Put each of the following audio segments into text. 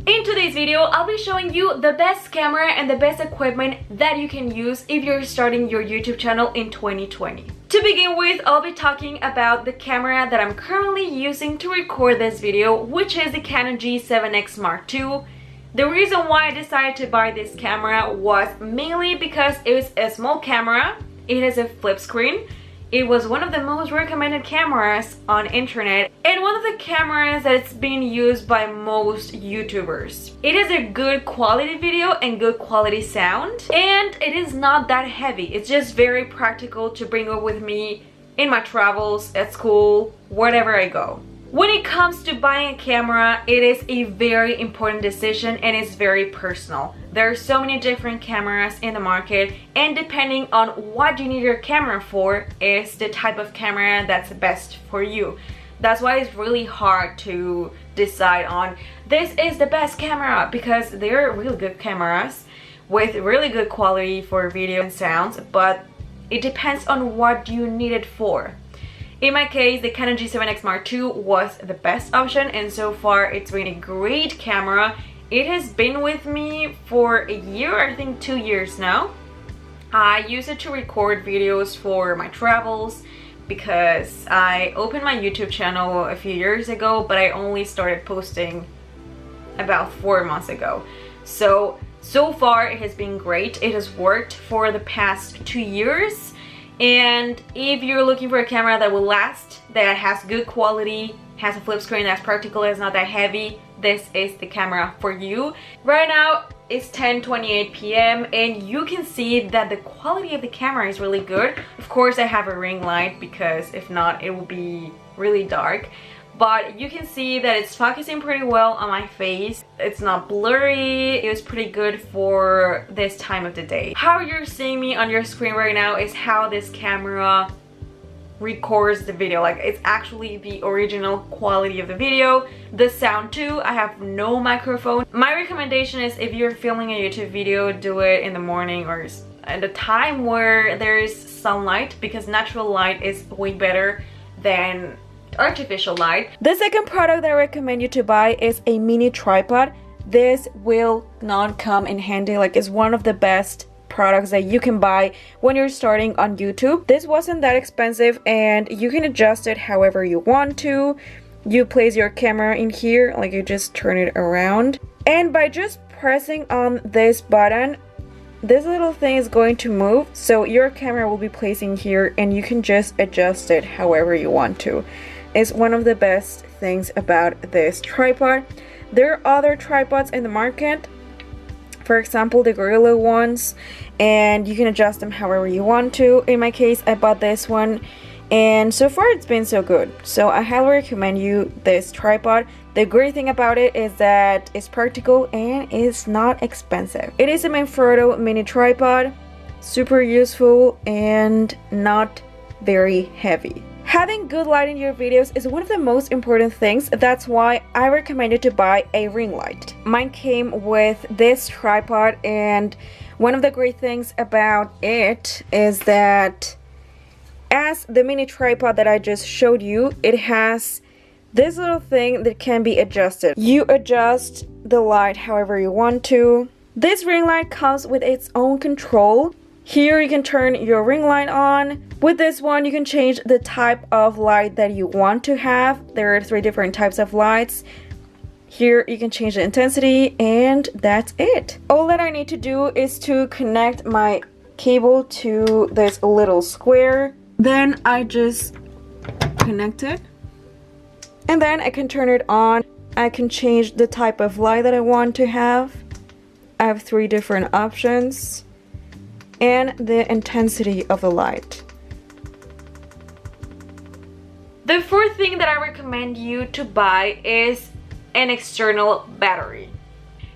In today's video, I'll be showing you the best camera and the best equipment that you can use if you're starting your YouTube channel in 2020. To begin with, I'll be talking about the camera that I'm currently using to record this video, which is the Canon G7x Mark II. The reason why I decided to buy this camera was mainly because it was a small camera, it has a flip screen, it was one of the most recommended cameras on internet, and one of the cameras that's being used by most YouTubers. It is a good quality video and good quality sound, and it is not that heavy. It's just very practical to bring it with me in my travels, at school, wherever I go. When it comes to buying a camera, it is a very important decision and it's very personal. There are so many different cameras in the market, and depending on what you need your camera for is the type of camera that's best for you. That's why it's really hard to decide on this is the best camera, because they're really good cameras with really good quality for video and sounds, but it depends on what you need it for. In my case, the Canon G7x Mark II was the best option, and so far it's been a great camera. It has been with me for a year, I think 2 years now. I use it to record videos for my travels because I opened my YouTube channel a few years ago, but I only started posting about 4 months ago. So far it has been great. It has worked for the past 2 years. And if you're looking for a camera that will last, that has good quality, has a flip screen that's practical, it's not that heavy, this is the camera for you. Right now it's 10:28 p.m. and you can see that the quality of the camera is really good. Of course I have a ring light because if not it will be really dark. But you can see that it's focusing pretty well on my face. It's not blurry. It was pretty good for this time of the day. How you're seeing me on your screen right now is how this camera records the video. Like, it's actually the original quality of the video. The sound too, I have no microphone. My recommendation is if you're filming a YouTube video, do it in the morning or at a time where there is sunlight, because natural light is way better than artificial light. The second product that I recommend you to buy is a mini tripod. This will not come in handy. Like, it's one of the best products that you can buy when you're starting on YouTube. This wasn't that expensive and you can adjust it however you want to. You place your camera in here, like you just turn it around, and by just pressing on this button, this little thing is going to move, so your camera will be placed in here and you can just adjust it however you want to. It's one of the best things about this tripod. There are other tripods in the market, for example the Gorilla ones, and you can adjust them however you want to. In my case, I bought this one and so far it's been so good, so I highly recommend you this tripod. The great thing about it is that it's practical and it's not expensive. It is a Manfrotto mini tripod, super useful and not very heavy. Having good light in your videos is one of the most important things. That's why I recommend you to buy a ring light. Mine came with this tripod, and one of the great things about it is that as the mini tripod that I just showed you, it has this little thing that can be adjusted. You adjust the light however you want to. This ring light comes with its own control. Here you can turn your ring light on. With this one you can change the type of light that you want to have. There are 3 different types of lights. Here you can change the intensity, and that's it. All that I need to do is to connect my cable to this little square. Then I just connect it, and then I can turn it on. I can change the type of light that I want to have. I have 3 different options, and the intensity of the light. The fourth thing that I recommend you to buy is an external battery.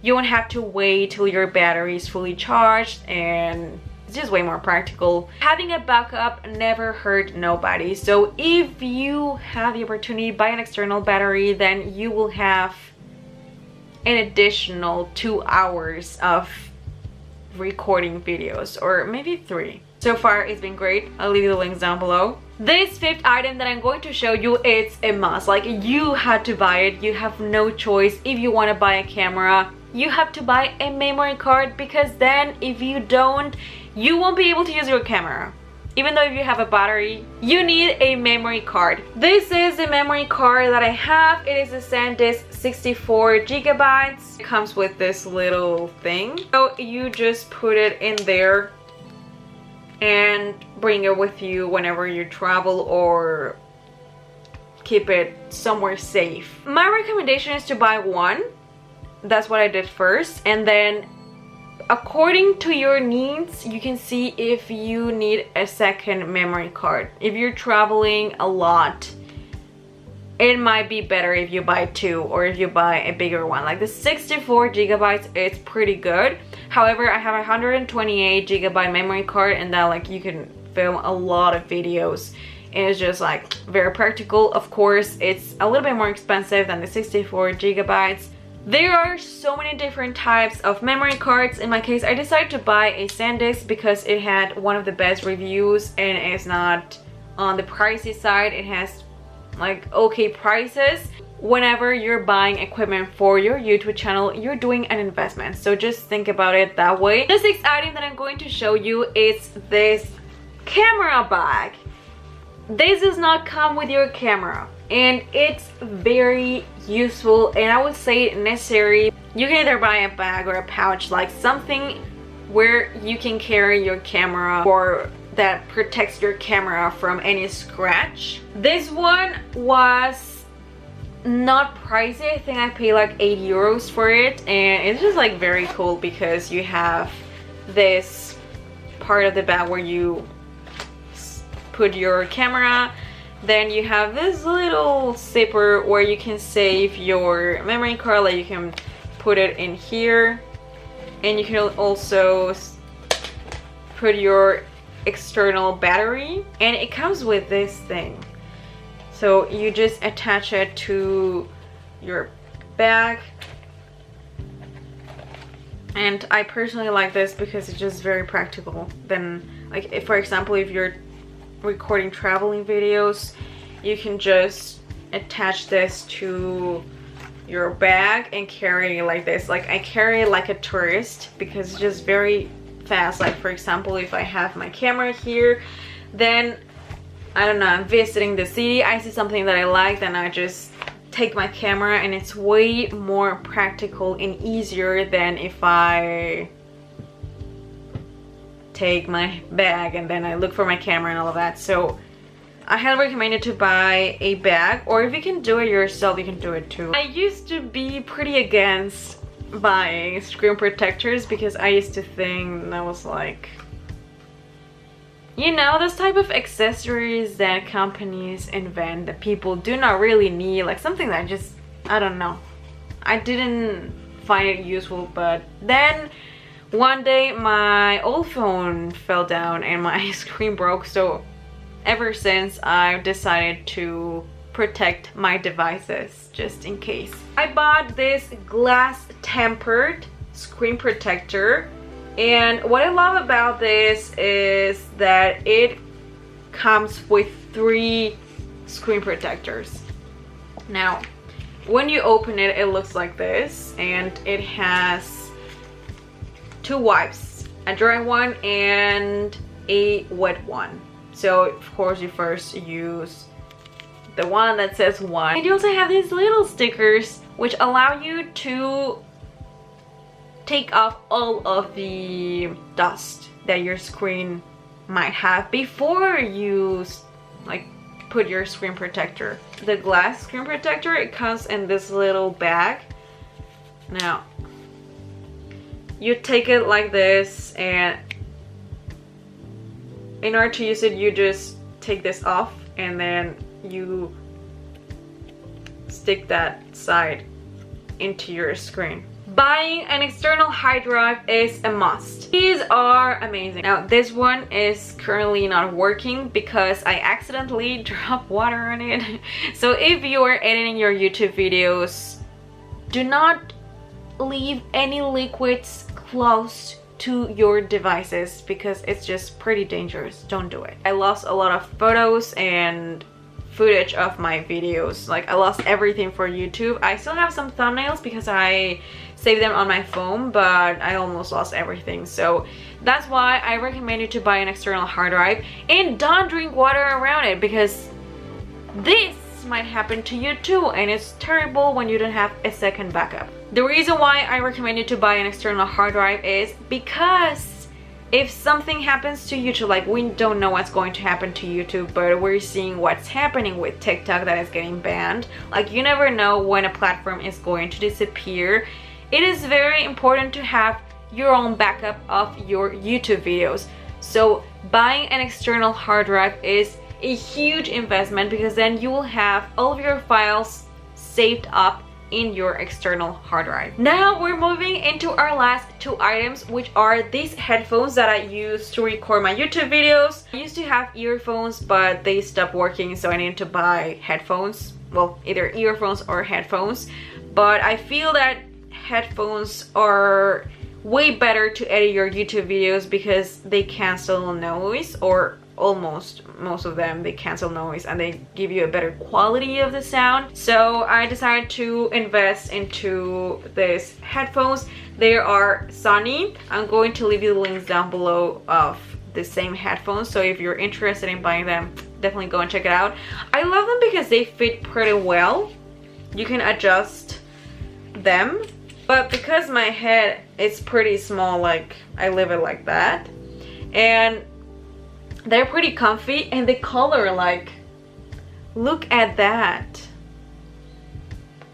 You won't have to wait till your battery is fully charged, and it's just way more practical. Having a backup never hurt nobody. So if you have the opportunity to buy an external battery, then you will have an additional 2 hours of recording videos, or maybe 3. So far it's been great. I'll leave you the links down below. This fifth item that I'm going to show you, it's a must. Like, you had to buy it. You have no choice. If you want to buy a camera, you have to buy a memory card, because then if you don't, you won't be able to use your camera. Even though if you have a battery, you need a memory card. This is the memory card that I have. It is a SanDisk 64 gigabytes. It comes with this little thing. So you just put it in there and bring it with you whenever you travel or keep it somewhere safe. My recommendation is to buy one. That's what I did first, and then according to your needs, you can see if you need a second memory card. If you're traveling a lot, it might be better if you buy two, or if you buy a bigger one. Like the 64 gigabytes, it's pretty good. However, I have a 128 gigabyte memory card, and that, like, you can film a lot of videos, and it's just like very practical. Of course, it's a little bit more expensive than the 64 gigabytes. There are so many different types of memory cards. In my case, I decided to buy a SanDisk because it had one of the best reviews, and it's not on the pricey side. It has like okay prices. Whenever you're buying equipment for your YouTube channel, you're doing an investment, so just think about it that way. The sixth item that I'm going to show you is this camera bag. This does not come with your camera, and it's very useful, and I would say necessary. You can either buy a bag or a pouch, like something where you can carry your camera, or that protects your camera from any scratch. This one was not pricey. I think I paid like 8 euros for it, and it's just like very cool because you have this part of the bag where you put your camera. Then you have this little zipper where you can save your memory card. Like, you can put it in here, and you can also put your external battery, and it comes with this thing. So you just attach it to your bag, and I personally like this because it's just very practical. Then, like, if, for example, if you're recording traveling videos, you can just attach this to your bag and carry it like this. Like, I carry it like a tourist because it's just very fast. Like, for example, if I have my camera here, then I don't know, I'm visiting the city, I see something that I like, then I just take my camera, and it's way more practical and easier than if I take my bag and then I look for my camera and all of that. So I highly recommend it to buy a bag, or if you can do it yourself, you can do it too. I used to be pretty against buying screen protectors because I used to think that was like, you know, those type of accessories that companies invent that people do not really need, like something that just, I don't know, I didn't find it useful. But then one day my old phone fell down and my screen broke, so ever since I've decided to protect my devices just in case. I bought this glass tempered screen protector, and what I love about this is that it comes with 3 screen protectors. Now, when you open it, it looks like this, and it has 2 wipes, a dry one and a wet one. So of course you first use the one that says 1. And you also have these little stickers which allow you to take off all of the dust that your screen might have before you like put your screen protector. The glass screen protector, it comes in this little bag. Now you take it like this, and in order to use it, you just take this off, and then you stick that side into your screen. Buying an external hard drive is a must. These are amazing. Now, this one is currently not working because I accidentally dropped water on it. So if you are editing your YouTube videos, do not leave any liquids close to your devices because it's just pretty dangerous. Don't do it. I lost a lot of photos and footage of my videos. Like, I lost everything for YouTube. I still have some thumbnails because I saved them on my phone, but I almost lost everything. So that's why I recommend you to buy an external hard drive, and don't drink water around it because this might happen to you too, and it's terrible when you don't have a second backup. The reason why I recommend you to buy an external hard drive is because if something happens to YouTube, like, we don't know what's going to happen to YouTube, but we're seeing what's happening with TikTok that is getting banned. Like, you never know when a platform is going to disappear. It is very important to have your own backup of your YouTube videos. So buying an external hard drive is a huge investment because then you will have all of your files saved up in your external hard drive. Now we're moving into our last two items, which are these headphones that I use to record my YouTube videos. I used to have earphones, but they stopped working, so I needed to buy headphones. Well, either earphones or headphones. But I feel that headphones are way better to edit your YouTube videos because they cancel noise, or almost most of them, they cancel noise and they give you a better quality of the sound. So I decided to invest into these headphones. They are Sony. I'm going to leave you the links down below of the same headphones, so if you're interested in buying them, definitely go and check it out. I love them because they fit pretty well. You can adjust them, but because my head is pretty small, like, I leave it like that, and they're pretty comfy, and the color, like, look at that.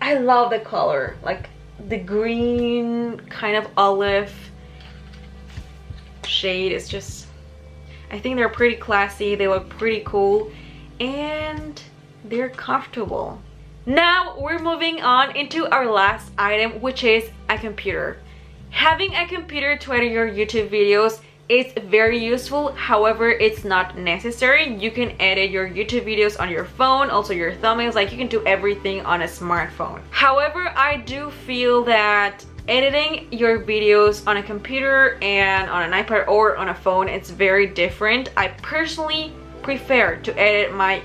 I love the color, like the green kind of olive shade is just, I think they're pretty classy, they look pretty cool, and they're comfortable. Now we're moving on into our last item, which is a computer. Having a computer to edit your YouTube videos, it's very useful. However, it's not necessary. You can edit your YouTube videos on your phone, also your thumbnails, like, you can do everything on a smartphone. However, I do feel that editing your videos on a computer and on an iPad or on a phone, it's very different. I personally prefer to edit my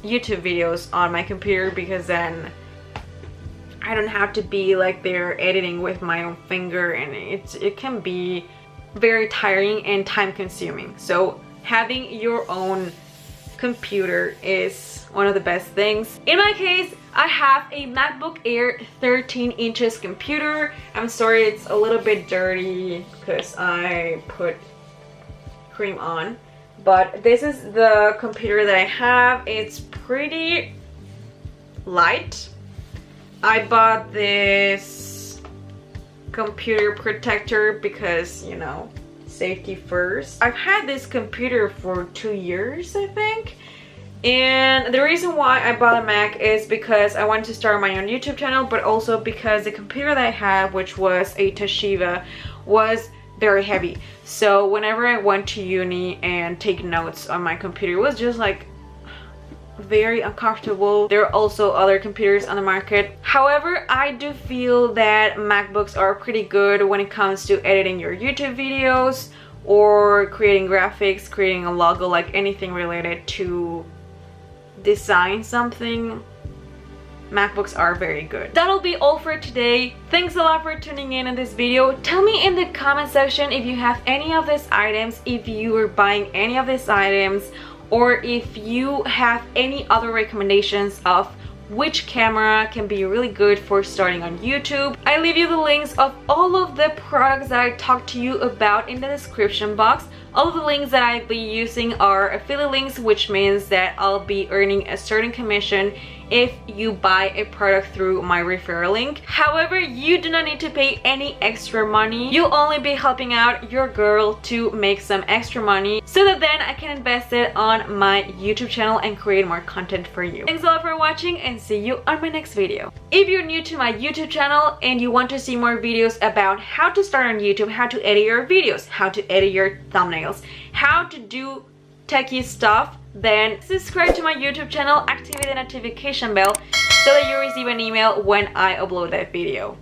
YouTube videos on my computer because then I don't have to be like there editing with my own finger, and it can be very tiring and time consuming. So having your own computer is one of the best things. In my case, I have a MacBook Air 13 inches computer. I'm sorry it's a little bit dirty because I put cream on, but this is the computer that I have. It's pretty light. I bought this computer protector because, you know, safety first. I've had this computer for 2 years, I think, and the reason why I bought a Mac is because I wanted to start my own YouTube channel, but also because the computer that I had, which was a Toshiba, was very heavy. So whenever I went to uni and take notes on my computer, it was just like very uncomfortable. There are also other computers on the market. However, I do feel that MacBooks are pretty good when it comes to editing your YouTube videos or creating graphics, creating a logo, like anything related to design something. MacBooks are very good. That'll be all for today. Thanks a lot for tuning in this video. Tell me in the comment section if you have any of these items, if you are buying any of these items, or if you have any other recommendations of which camera can be really good for starting on YouTube. I leave you the links of all of the products that I talked to you about in the description box. All of the links that I'll be using are affiliate links, which means that I'll be earning a certain commission if you buy a product through my referral link. However, you do not need to pay any extra money. You'll only be helping out your girl to make some extra money so that then I can invest it on my YouTube channel and create more content for you. Thanks a lot for watching, and see you on my next video. If you're new to my YouTube channel and you want to see more videos about how to start on YouTube, how to edit your videos, how to edit your thumbnails, how to do techie stuff, then subscribe to my YouTube channel, activate the notification bell so that you receive an email when I upload that video.